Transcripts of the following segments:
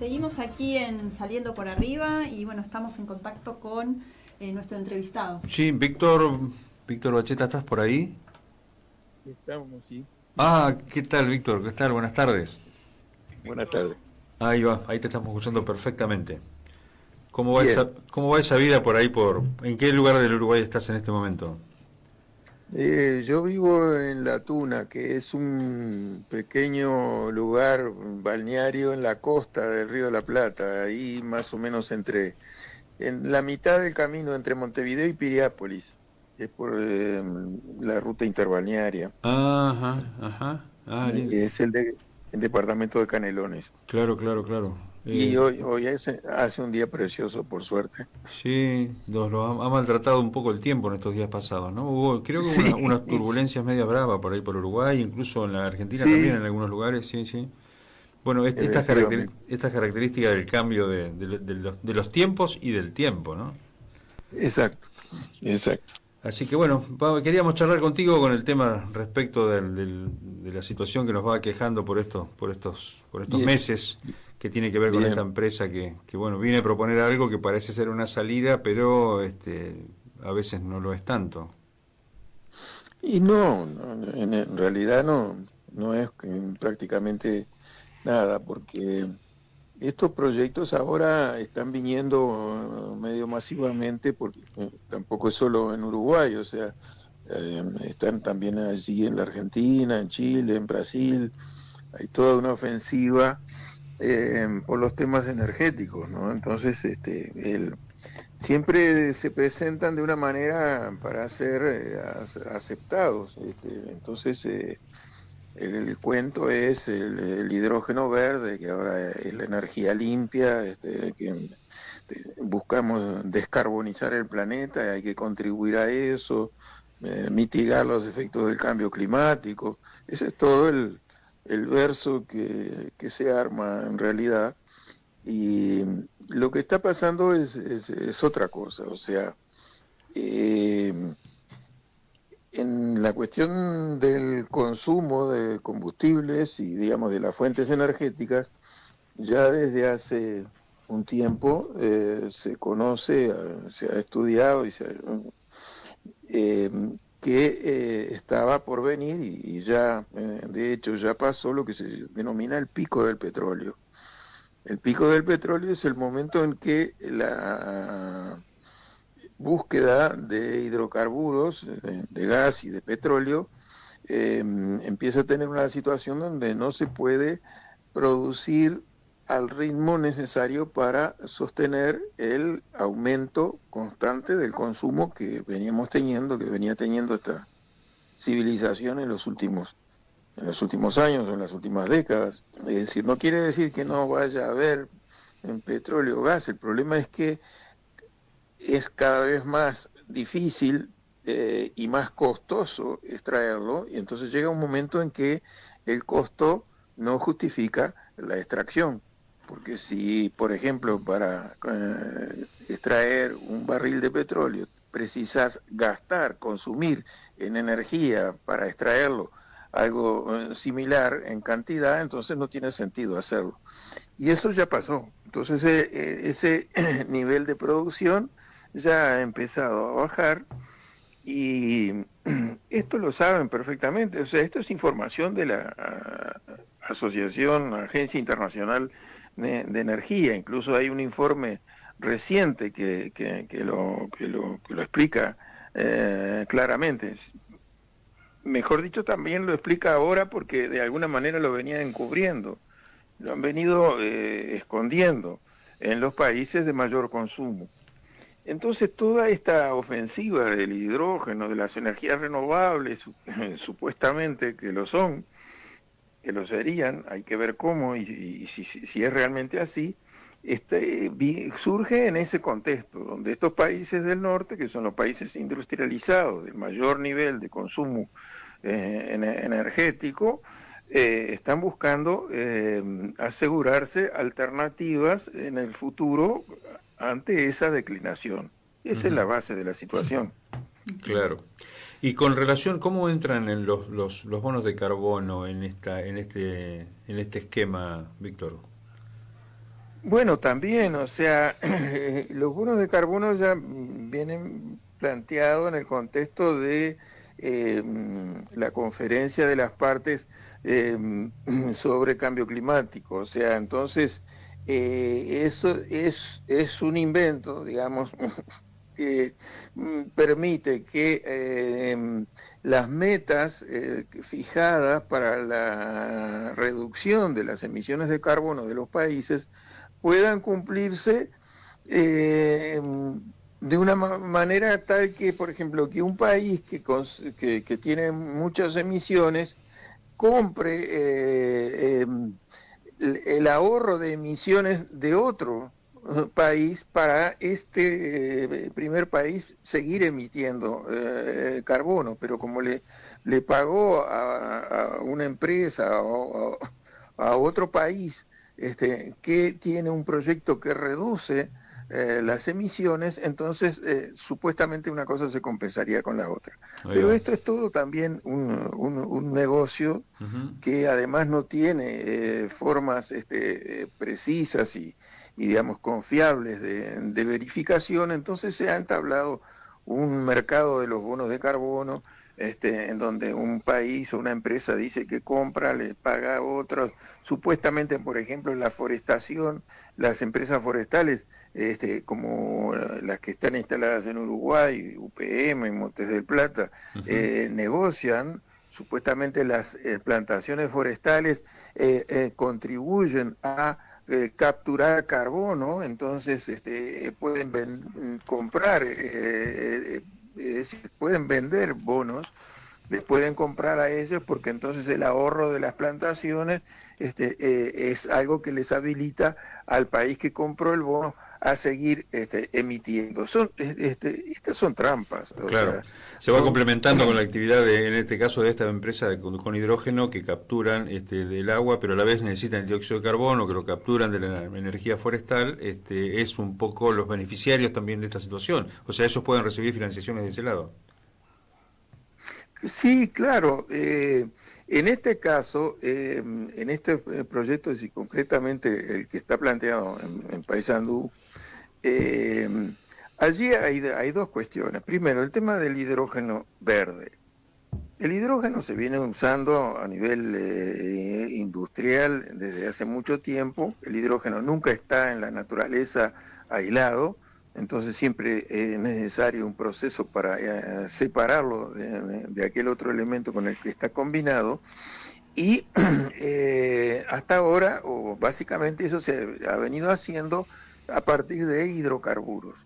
Seguimos aquí en Saliendo por Arriba y bueno, estamos en contacto con nuestro entrevistado. Sí, Víctor Bacheta, ¿estás por ahí? Estamos, sí. Ah, ¿qué tal, Víctor? ¿Qué tal? Buenas tardes. Buenas tardes. Ahí va, ahí te estamos escuchando perfectamente. Bien, ¿Cómo va esa vida por ahí en qué lugar del Uruguay estás en este momento? yo vivo en La Tuna, que es un pequeño lugar balneario en la costa del Río de la Plata, ahí más o menos en la mitad del camino entre Montevideo y Piriápolis, es por la ruta interbalnearia, Ajá, ajá. Ah, lindo. es el departamento de Canelones. Claro, claro, claro. Y hoy hace un día precioso, por suerte. Sí, ha maltratado un poco el tiempo en estos días pasados, ¿no? Creo que hubo Sí, unas turbulencias media bravas por ahí por Uruguay, incluso en la Argentina también en sí, algunos lugares, sí, sí. Bueno, efectivamente. estas características del cambio de los tiempos y del tiempo, ¿no? Exacto, exacto. Así que bueno, queríamos charlar contigo con el tema respecto de la situación que nos va quejando por estos Bien, meses, que tiene que ver con esta bien. empresa que bueno, viene a proponer algo que parece ser una salida, pero a veces no lo es tanto. Y en realidad no es prácticamente nada, porque estos proyectos ahora están viniendo medio masivamente, porque tampoco es solo en Uruguay, o sea, están también allí en la Argentina, en Chile, en Brasil, hay toda una ofensiva por los temas energéticos, ¿no? Entonces, siempre se presentan de una manera para ser aceptados. Entonces, el cuento es el hidrógeno verde, que ahora es la energía limpia, que buscamos descarbonizar el planeta, y hay que contribuir a eso, mitigar los efectos del cambio climático. Ese es todo el verso que se arma en realidad. Y lo que está pasando es otra cosa, o sea, eh, en la cuestión del consumo de combustibles y, digamos, de las fuentes energéticas, ya desde hace un tiempo se conoce, se ha estudiado eh, que estaba por venir y ya, de hecho, ya pasó lo que se denomina el pico del petróleo. El pico del petróleo es el momento en que la búsqueda de hidrocarburos, de gas y de petróleo, empieza a tener una situación donde no se puede producir al ritmo necesario para sostener el aumento constante del consumo que veníamos teniendo, que venía teniendo esta civilización en los últimos años o en las últimas décadas. Es decir, no quiere decir que no vaya a haber en petróleo o gas, el problema es que es cada vez más difícil y más costoso extraerlo, y entonces llega un momento en que el costo no justifica la extracción. Porque si, por ejemplo, para extraer un barril de petróleo precisas gastar, consumir en energía para extraerlo algo similar en cantidad, entonces no tiene sentido hacerlo. Y eso ya pasó. Entonces ese nivel de producción ya ha empezado a bajar y esto lo saben perfectamente. O sea, esto es información de la Asociación, Agencia Internacional de Energía. Incluso hay un informe reciente que lo explica claramente. Mejor dicho, también lo explica ahora porque de alguna manera lo venían encubriendo, lo han venido escondiendo en los países de mayor consumo. Entonces, toda esta ofensiva del hidrógeno, de las energías renovables, supuestamente que lo son, que lo serían, hay que ver cómo y si es realmente así, surge en ese contexto, donde estos países del norte, que son los países industrializados, del mayor nivel de consumo energético, están buscando asegurarse alternativas en el futuro ante esa declinación. Esa es la Ujú. base de la situación. Claro. Y con relación, ¿cómo entran en los bonos de carbono en este esquema, Víctor? Bueno, también, o sea, los bonos de carbono ya vienen planteados en el contexto de la conferencia de las partes eh, sobre cambio climático. O sea, entonces, eso es un invento, digamos, que permite que las metas fijadas para la reducción de las emisiones de carbono de los países puedan cumplirse eh, de una manera tal que, por ejemplo, que un país que tiene muchas emisiones compre el ahorro de emisiones de otro país para este primer país seguir emitiendo carbono, pero como le pagó a una empresa o a otro país que tiene un proyecto que reduce las emisiones, entonces supuestamente una cosa se compensaría con la otra. Ahí Pero va. esto es todo también un negocio Ujú. que además no tiene formas precisas y, digamos, confiables de verificación, entonces se ha entablado un mercado de los bonos de carbono, en donde un país o una empresa dice que compra, le paga a otros, supuestamente, por ejemplo, en la forestación, las empresas forestales, como las que están instaladas en Uruguay, UPM, en Montes del Plata, Ujú. negocian supuestamente las plantaciones forestales contribuyen a capturar carbono, entonces pueden comprar, es decir, pueden vender bonos, les pueden comprar a ellos porque entonces el ahorro de las plantaciones es algo que les habilita al país que compró el bono a seguir emitiendo. Estas son trampas, o Claro, sea, se va son complementando con la actividad en este caso de esta empresa con hidrógeno que capturan del agua, pero a la vez necesitan el dióxido de carbono, que lo capturan de la energía forestal, es un poco los beneficiarios también de esta situación. O sea, ellos pueden recibir financiaciones de ese lado. Sí, claro. En este caso, en este proyecto, y concretamente el que está planteado en Paysandú, eh, allí hay dos cuestiones. Primero, el tema del hidrógeno verde. El hidrógeno se viene usando a nivel industrial desde hace mucho tiempo. El hidrógeno nunca está en la naturaleza aislado, entonces siempre es necesario un proceso para separarlo de aquel otro elemento con el que está combinado. Y hasta ahora, o básicamente eso se ha venido haciendo a partir de hidrocarburos.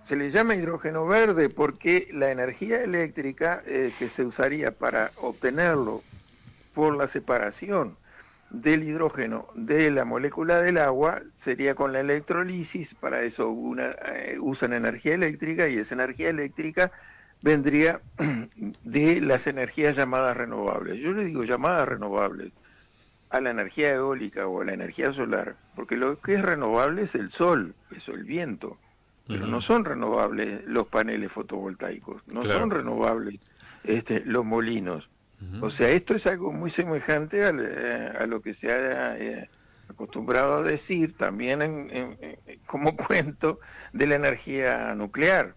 Se le llama hidrógeno verde porque la energía eléctrica que se usaría para obtenerlo por la separación del hidrógeno de la molécula del agua sería con la electrolisis. Para eso usan energía eléctrica, y esa energía eléctrica vendría de las energías llamadas renovables. Yo le digo llamadas renovables a la energía eólica o a la energía solar, porque lo que es renovable es el sol, eso, el viento, pero no Ujú. son renovables los paneles fotovoltaicos, no son Claro. renovables los molinos. O Ujú. sea, esto es algo muy semejante a lo que se ha acostumbrado a decir también como cuento de la energía nuclear.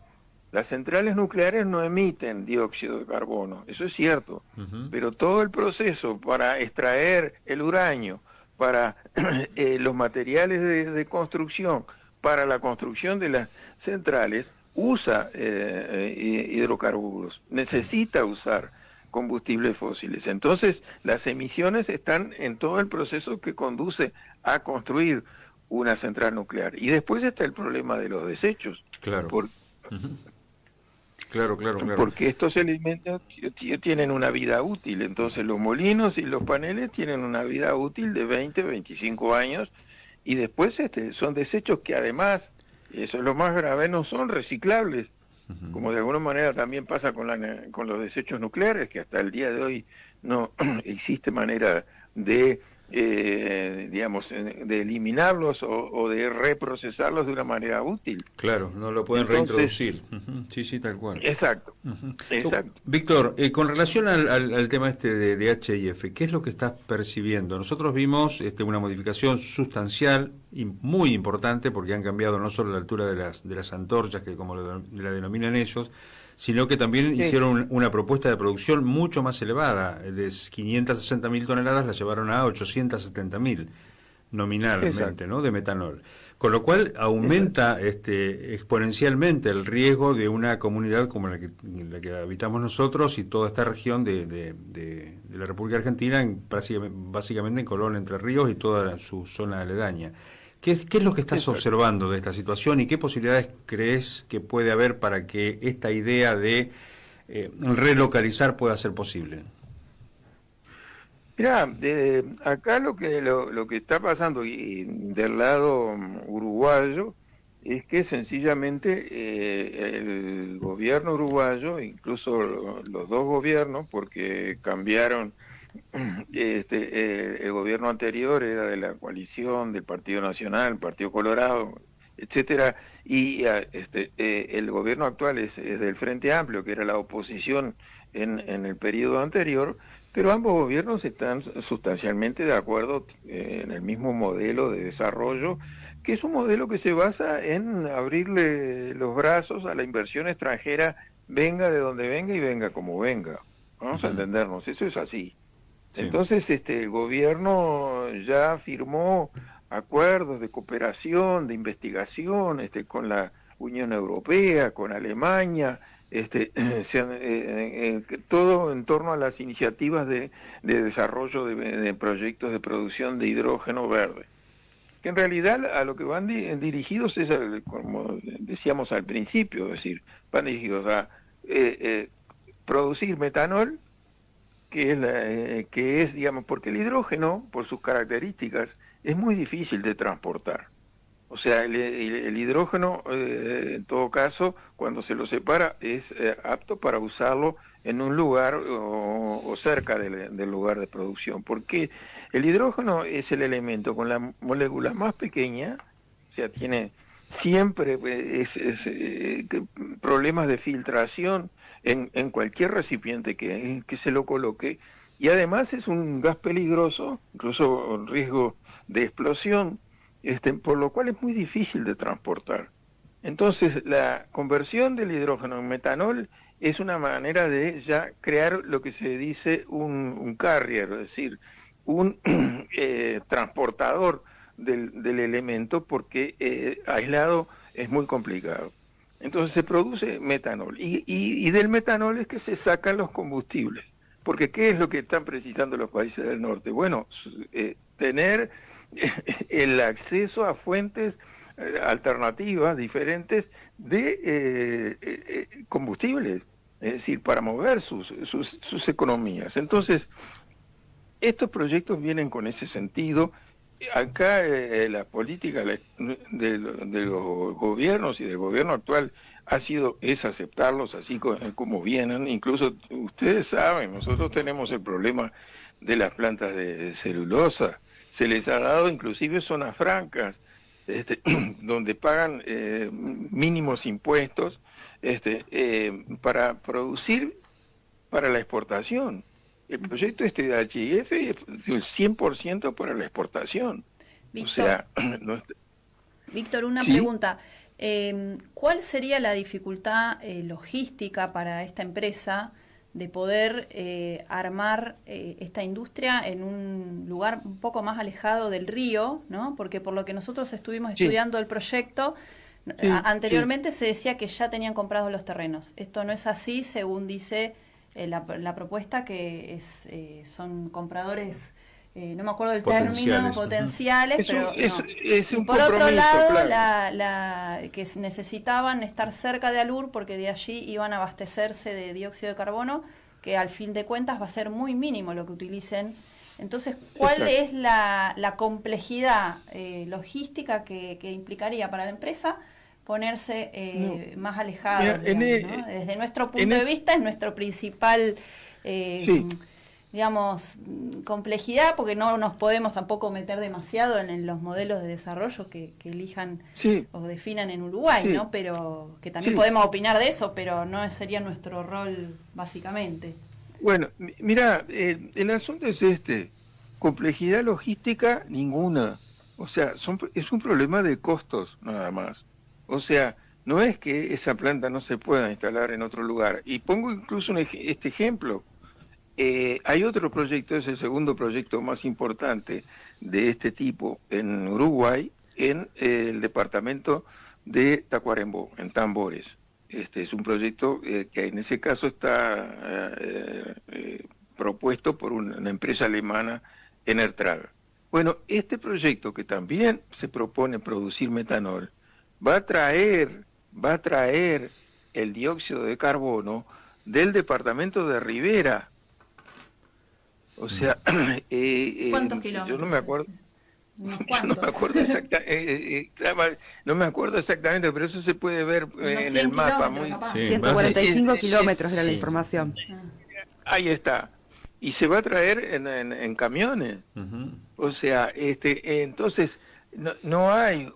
Las centrales nucleares no emiten dióxido de carbono, eso es cierto, Ujú. pero todo el proceso para extraer el uranio, para los materiales de construcción, para la construcción de las centrales, usa hidrocarburos, necesita usar combustibles fósiles. Entonces, las emisiones están en todo el proceso que conduce a construir una central nuclear. Y después está el problema de los desechos, Claro. por- Ujú. Claro, claro, claro. porque estos elementos tienen una vida útil. Entonces, los molinos y los paneles tienen una vida útil de 20, 25 años, y después son desechos que además, y eso es lo más grave, no son reciclables, Ujú. como de alguna manera también pasa con los desechos nucleares, que hasta el día de hoy no existe manera de digamos, de eliminarlos o de reprocesarlos de una manera útil. Claro, no lo pueden reintroducir. Sí, sí, tal cual. Exacto, exacto. Víctor, con relación al tema este de HIF, ¿qué es lo que estás percibiendo? Nosotros vimos una modificación sustancial y muy importante, porque han cambiado no solo la altura de las antorchas, que como la denominan ellos, sino que también hicieron una propuesta de producción mucho más elevada. De 560.000 toneladas la llevaron a 870.000 nominalmente, ¿no?, de metanol. Con lo cual aumenta exponencialmente el riesgo de una comunidad como la que habitamos nosotros y toda esta región de la República Argentina, básicamente en Colón, Entre Ríos y toda su zona aledaña. ¿Qué es lo que estás observando de esta situación y qué posibilidades crees que puede haber para que esta idea de relocalizar pueda ser posible? Mirá, acá lo que está pasando y del lado uruguayo es que sencillamente el gobierno uruguayo, incluso los dos gobiernos, porque cambiaron, el gobierno anterior era de la coalición del Partido Nacional, Partido Colorado, etcétera, y el gobierno actual es del Frente Amplio, que era la oposición en el periodo anterior. Pero ambos gobiernos están sustancialmente de acuerdo en el mismo modelo de desarrollo, que es un modelo que se basa en abrirle los brazos a la inversión extranjera, venga de donde venga y venga como venga. Vamos a entendernos, eso es así. Sí. Entonces, el gobierno ya firmó acuerdos de cooperación, de investigación, con la Unión Europea, con Alemania, todo en torno a las iniciativas de desarrollo de proyectos de producción de hidrógeno verde, que en realidad a lo que van dirigidos es, como decíamos al principio, es decir, van dirigidos a producir metanol, que es, digamos, porque el hidrógeno, por sus características, es muy difícil de transportar. O sea, el hidrógeno, en todo caso, cuando se lo separa, es apto para usarlo en un lugar o cerca del lugar de producción. Porque el hidrógeno es el elemento con la molécula más pequeña, o sea, tiene siempre problemas de filtración en cualquier recipiente que se lo coloque, y además es un gas peligroso, incluso riesgo de explosión, por lo cual es muy difícil de transportar. Entonces, la conversión del hidrógeno en metanol es una manera de ya crear lo que se dice un carrier, es decir, un transportador del elemento, porque aislado es muy complicado. Entonces se produce metanol, y del metanol es que se sacan los combustibles. Porque ¿qué es lo que están precisando los países del norte? Bueno, tener el acceso a fuentes alternativas, diferentes de combustibles, es decir, para mover sus economías. Entonces, estos proyectos vienen con ese sentido. Acá la política de los gobiernos y del gobierno actual es aceptarlos así como vienen. Incluso ustedes saben, nosotros tenemos el problema de las plantas de celulosa. Se les ha dado inclusive zonas francas, donde pagan mínimos impuestos para producir para la exportación. El proyecto de HIF es el 100% para la exportación. Víctor, o sea, Víctor, una ¿sí? pregunta. ¿Cuál sería la dificultad logística para esta empresa de poder armar esta industria en un lugar un poco más alejado del río, ¿no? Porque por lo que nosotros estuvimos estudiando el proyecto, anteriormente se decía que ya tenían comprados los terrenos. Esto no es así, según dice la propuesta, que son compradores, no me acuerdo del término, potenciales, pero es un por otro lado, claro. Que necesitaban estar cerca de Alur, porque de allí iban a abastecerse de dióxido de carbono, que al fin de cuentas va a ser muy mínimo lo que utilicen. Entonces, ¿cuál es la complejidad logística que implicaría para la empresa ponerse más alejado? Desde nuestro punto de vista es nuestro principal digamos, complejidad, porque no nos podemos tampoco meter demasiado en los modelos de desarrollo que elijan o definan en Uruguay, ¿no? Pero que también podemos opinar de eso, pero no sería nuestro rol básicamente. Bueno, mira, el asunto es complejidad logística ninguna, o sea, es un problema de costos nada más, o sea, no es que esa planta no se pueda instalar en otro lugar, y pongo incluso este ejemplo. Hay otro proyecto, es el segundo proyecto más importante de este tipo en Uruguay, en el departamento de Tacuarembó, en Tambores. Este es un proyecto que en ese caso está propuesto por una empresa alemana, Enertrag. Bueno, este proyecto que también se propone producir metanol, va a traer el dióxido de carbono del departamento de Rivera. O sea, ¿cuántos kilómetros? Yo no me acuerdo. No me acuerdo exactamente, pero eso se puede ver en el mapa. 145 kilómetros era la información. Ahí está. Y se va a traer en camiones. O sea, entonces no hay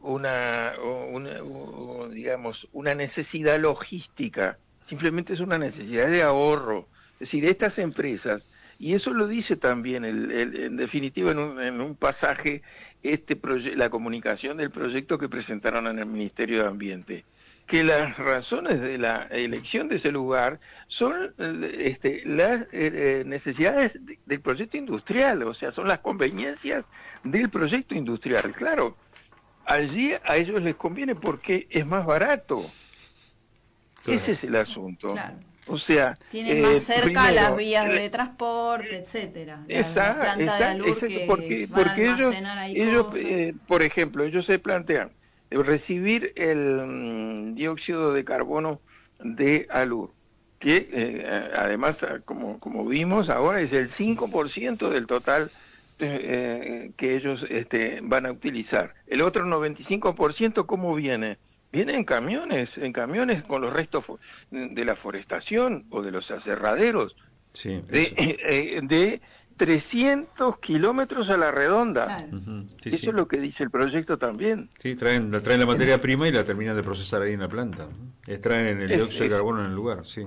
digamos, una necesidad logística. Simplemente es una necesidad de ahorro. Es decir, estas empresas, y eso lo dice también, en definitiva, en un pasaje, la comunicación del proyecto que presentaron en el Ministerio de Ambiente, que las razones de la elección de ese lugar son las necesidades del proyecto industrial, o sea, son las conveniencias del proyecto industrial. Claro, allí a ellos les conviene porque es más barato. Claro. Ese es el asunto. Claro. O sea, tienen más cerca las vías de transporte, etcétera. Exacto, porque ellos por ejemplo, ellos se plantean recibir el dióxido de carbono de Alur, que además, como vimos ahora, es el 5% del total que ellos van a utilizar. El otro 95%, ¿cómo viene? Viene en camiones con los restos de la forestación o de los aserraderos, de 300 kilómetros a la redonda. Claro. Eso es lo que dice el proyecto también. Sí, traen la materia prima y la terminan de procesar ahí en la planta. Extraen el dióxido de carbono en el lugar, sí.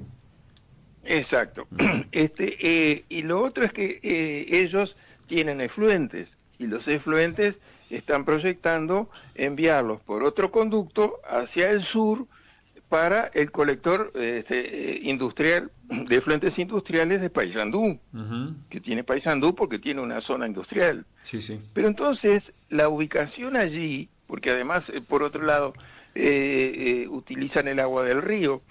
Exacto. Y lo otro es que ellos tienen efluentes, y los efluentes están proyectando enviarlos por otro conducto hacia el sur para el colector industrial de efluentes industriales de Paysandú, que tiene Paysandú porque tiene una zona industrial. Sí. Pero entonces la ubicación allí, porque además por otro lado utilizan el agua del río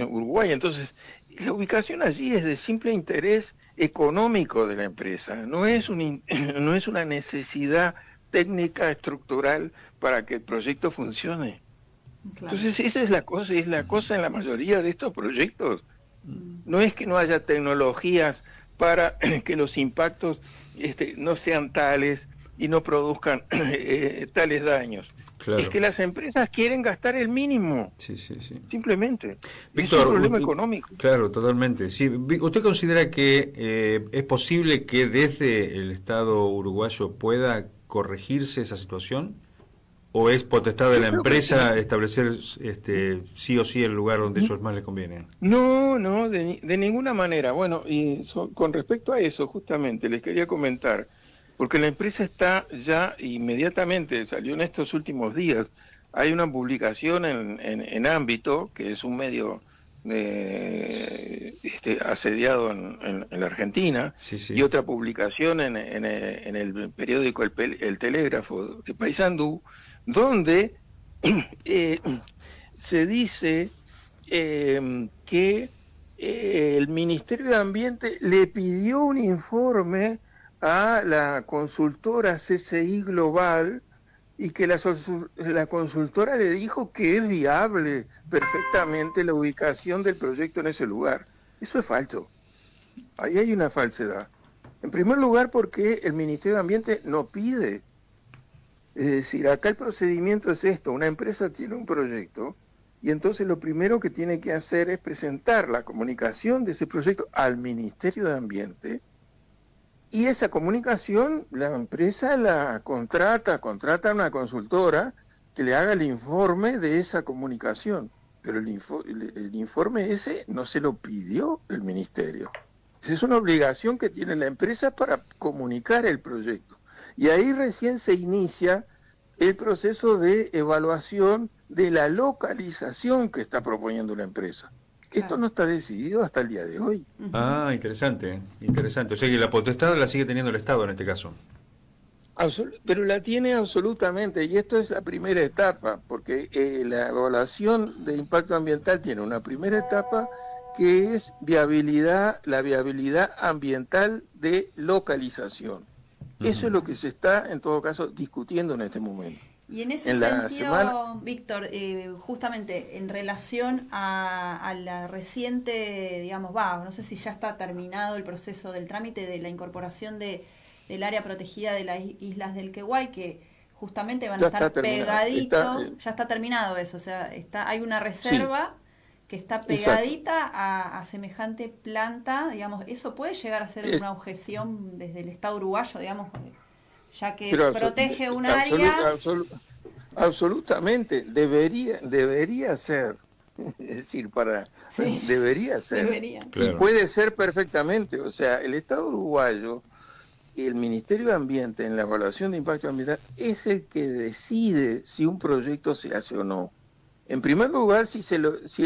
Uruguay, entonces la ubicación allí es de simple interés económico de la empresa, no es una necesidad técnica estructural para que el proyecto funcione. Claro. Entonces esa es la cosa en la mayoría de estos proyectos. No es que no haya tecnologías para que los impactos no sean tales y no produzcan tales daños. Claro. Es que las empresas quieren gastar el mínimo. Sí. Simplemente. Víctor, es un problema económico. Claro, totalmente. Sí. ¿Usted considera que es posible que desde el Estado uruguayo pueda corregirse esa situación? ¿O es potestad de la empresa establecer sí o sí el lugar donde ellos más les conviene? No, de ninguna manera. Bueno, y con respecto a eso, justamente, les quería comentar, porque la empresa está ya inmediatamente, salió en estos últimos días, hay una publicación en Ámbito, que es un medio asediado en la Argentina, sí. Y otra publicación en el periódico El Telégrafo de Paysandú, donde se dice que el Ministerio de Ambiente le pidió un informe a la consultora CCI Global y que la consultora le dijo que es viable perfectamente la ubicación del proyecto en ese lugar. Eso es falso. Ahí hay una falsedad. En primer lugar, porque el Ministerio de Ambiente no pide. Es decir, acá el procedimiento es esto: una empresa tiene un proyecto y entonces lo primero que tiene que hacer es presentar la comunicación de ese proyecto al Ministerio de Ambiente, y esa comunicación la empresa la contrata a una consultora que le haga el informe de esa comunicación, pero el informe ese no se lo pidió el Ministerio. Es una obligación que tiene la empresa para comunicar el proyecto. Y ahí recién se inicia el proceso de evaluación de la localización que está proponiendo la empresa. Claro. Esto no está decidido hasta el día de hoy. Ah, interesante, interesante. O sea que la potestad la sigue teniendo el Estado en este caso. Pero la tiene absolutamente, y esto es la primera etapa, porque la evaluación de impacto ambiental tiene una primera etapa que es la viabilidad ambiental de localización. Eso es lo que se está, en todo caso, discutiendo en este momento. Y en ese sentido, Víctor, justamente en relación a la reciente, digamos, no sé si ya está terminado el proceso del trámite de la incorporación del área protegida de las Islas del Queguay, que justamente van a estar pegaditos, ya está terminado eso, o sea, hay una reserva que está pegadita a semejante planta, digamos, ¿eso puede llegar a ser una objeción desde el Estado uruguayo, digamos, ya que protege un área? Absolutamente, debería ser, es decir, debería ser, Claro. Y puede ser perfectamente, o sea, el Estado uruguayo, el Ministerio de Ambiente en la evaluación de impacto ambiental es el que decide si un proyecto se hace o no. En primer lugar, si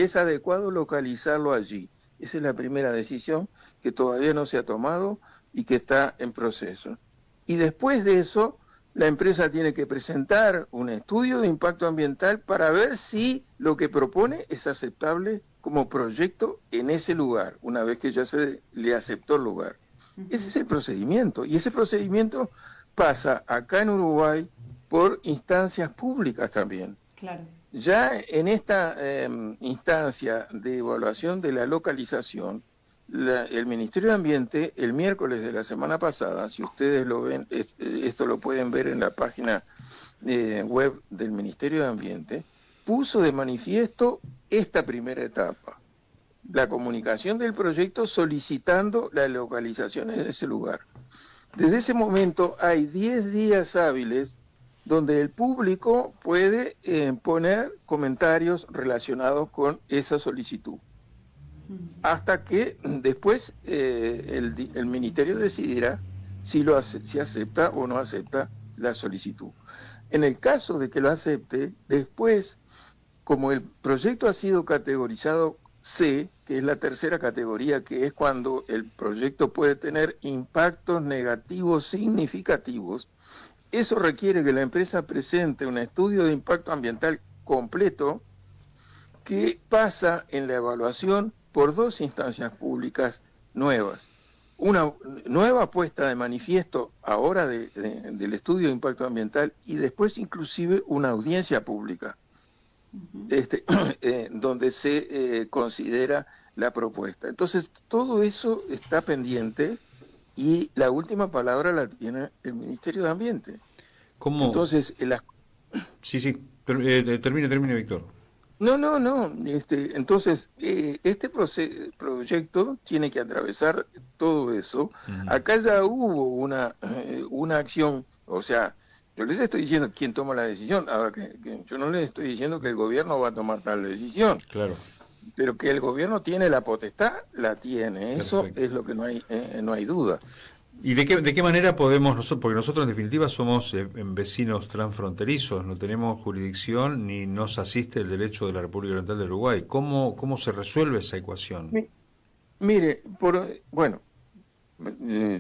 es adecuado localizarlo allí. Esa es la primera decisión que todavía no se ha tomado y que está en proceso. Y después de eso, la empresa tiene que presentar un estudio de impacto ambiental para ver si lo que propone es aceptable como proyecto en ese lugar, una vez que ya se le aceptó el lugar. Ese es el procedimiento, y ese procedimiento pasa acá en Uruguay por instancias públicas también. Claro. Ya en esta instancia de evaluación de la localización, el Ministerio de Ambiente, el miércoles de la semana pasada, si ustedes lo ven, esto lo pueden ver en la página web del Ministerio de Ambiente, puso de manifiesto esta primera etapa, la comunicación del proyecto solicitando la localización en ese lugar. Desde ese momento hay 10 días hábiles donde el público puede poner comentarios relacionados con esa solicitud, hasta que después el Ministerio decidirá si acepta o no acepta la solicitud. En el caso de que lo acepte, después, como el proyecto ha sido categorizado C, que es la tercera categoría, que es cuando el proyecto puede tener impactos negativos significativos, eso requiere que la empresa presente un estudio de impacto ambiental completo que pasa en la evaluación por 2 instancias públicas nuevas. Una nueva puesta de manifiesto ahora del estudio de impacto ambiental y después inclusive una audiencia pública donde se considera la propuesta. Entonces todo eso está pendiente y la última palabra la tiene el Ministerio de Ambiente. ¿Cómo? Entonces, Sí, termine, Víctor. No. Entonces, este proyecto tiene que atravesar todo eso. Acá ya hubo una acción, o sea, yo les estoy diciendo quién toma la decisión, ahora que yo no les estoy diciendo que el gobierno va a tomar tal decisión. Claro. Pero que el gobierno tiene la potestad, la tiene. Eso Perfecto. Es lo que no hay duda. ¿Y de qué manera podemos, porque nosotros en definitiva somos vecinos transfronterizos, no tenemos jurisdicción ni nos asiste el derecho de la República Oriental del Uruguay? ¿Cómo se resuelve esa ecuación? Mire,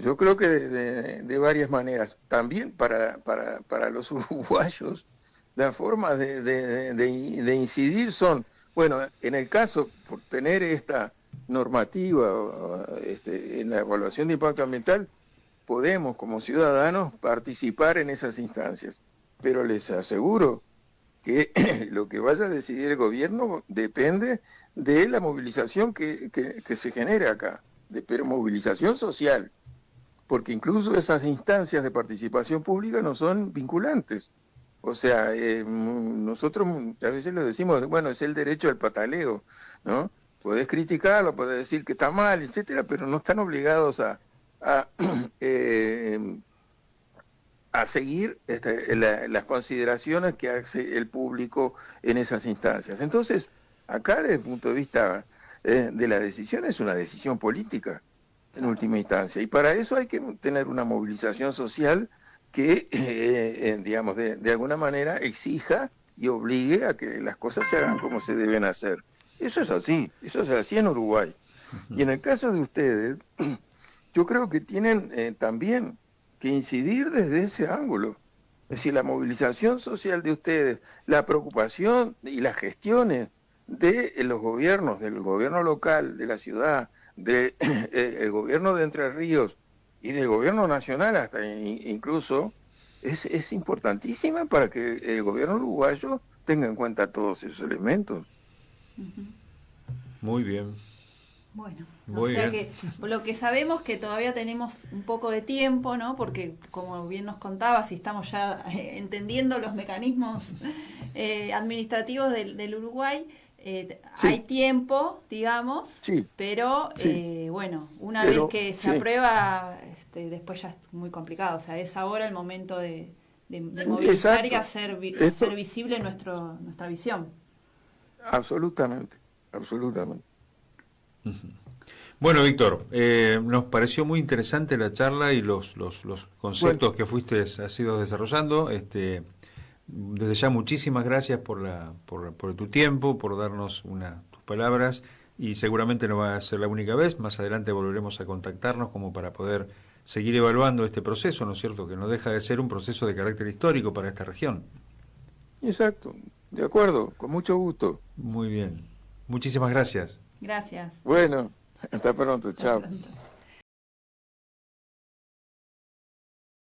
yo creo que de varias maneras. También para los uruguayos, las formas de incidir son, bueno, en el caso, por tener esta normativa en la evaluación de impacto ambiental, podemos como ciudadanos participar en esas instancias, pero les aseguro que lo que vaya a decidir el gobierno depende de la movilización que se genere acá, pero movilización social, porque incluso esas instancias de participación pública no son vinculantes. O sea, nosotros a veces lo decimos, bueno, es el derecho al pataleo, ¿no? Podés criticarlo, podés decir que está mal, etcétera, pero no están obligados a, a seguir las consideraciones que hace el público en esas instancias. Entonces, acá desde el punto de vista de la decisión, es una decisión política en última instancia, y para eso hay que tener una movilización social que, digamos, de alguna manera exija y obligue a que las cosas se hagan como se deben hacer. Eso es así en Uruguay. Y en el caso de ustedes, yo creo que tienen también que incidir desde ese ángulo. Es decir, la movilización social de ustedes, la preocupación y las gestiones de los gobiernos, del gobierno local, de la ciudad, del gobierno de Entre Ríos y del gobierno nacional hasta incluso, es importantísima para que el gobierno uruguayo tenga en cuenta todos esos elementos. Muy bien. Bueno, Muy o sea bien. que lo que sabemos que todavía tenemos un poco de tiempo, ¿no? Porque como bien nos contabas, y estamos ya entendiendo los mecanismos administrativos del Uruguay, Sí. hay tiempo, digamos, Sí. pero Sí. bueno, una Pero, vez que se sí. aprueba, después ya es muy complicado. O sea, es ahora el momento de movilizar y Exacto. hacer visible nuestra visión. Absolutamente, absolutamente. Bueno, Víctor, nos pareció muy interesante la charla y los conceptos que has ido desarrollando. Desde ya muchísimas gracias por tu tiempo, por darnos tus palabras, y seguramente no va a ser la única vez. Más adelante volveremos a contactarnos como para poder seguir evaluando este proceso, ¿no es cierto? Que no deja de ser un proceso de carácter histórico para esta región. Exacto, de acuerdo, con mucho gusto. Muy bien. Muchísimas gracias. Gracias. Bueno, hasta pronto, Hasta chao. pronto.